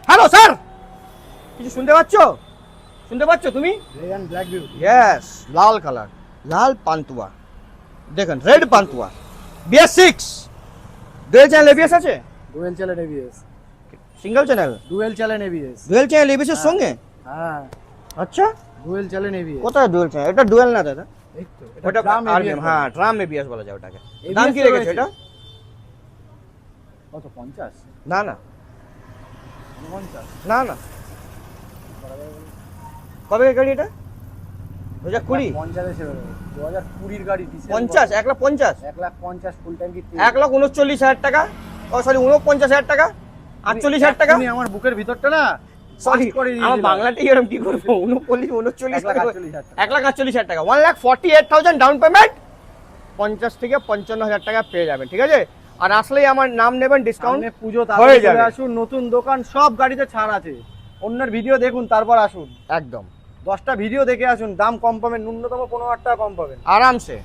Hello sir, কিছু শুনতে পাচ্ছ? শুনতে পাচ্ছ তুমি? ইয়েস, লাল কালার, লাল পান্তুয়া। দেখেন, red pantua, BS6 dual channel ABS আছে? Dual channel ABS, single channel? Dual channel ABS. Dual channel ABS এর সঙ্গে? হ্যাঁ, আচ্ছা, ডুয়েল চ্যানেল এবিএস। কোথায় ডুয়েল চ্যানেল? এটা ডুয়েল না দাদা, এই তো ওটা ড্রাম RBM, হ্যাঁ ড্রাম ABS বলা যায় ওটাকে। দাম কি রেখেছে এটা? কত? 50? না না 49? না না, কবে গাড়ি এটা? 2020? 50 এসে গেল। 2020 গাড়ি, 50, 1,50,000? 1,50,000 ফুল ট্যাঙ্কি। 1,39,000 টাকা, ও সরি 49,000 টাকা, 48,000 টাকা। তুমি আমার বুকের ভিতরটা না সরি, করে আমার বাংলাটাই এরকম কি করবো? 39 টাকা, 1,48,000 1,48,000 টাকা, 1,48,000 ডাউন পেমেন্ট, 50 থেকে 55,000 টাকা পেয়ে যাবেন, ঠিক আছে? আর আসলেই আমার নাম নেবেন, ডিসকাউন্ট সামনে পুজো, হয়ে তারপরে যাবে। চলে আসুন, নতুন দোকান, সব গাড়িতে ছাড় আছে। অন্যের ভিডিও দেখুন, তারপর আসুন। একদম 10টা ভিডিও দেখে আসুন, দাম কম পাবেন, ন্যূনতম 15,000 টাকা কম পাবেন আরামসে।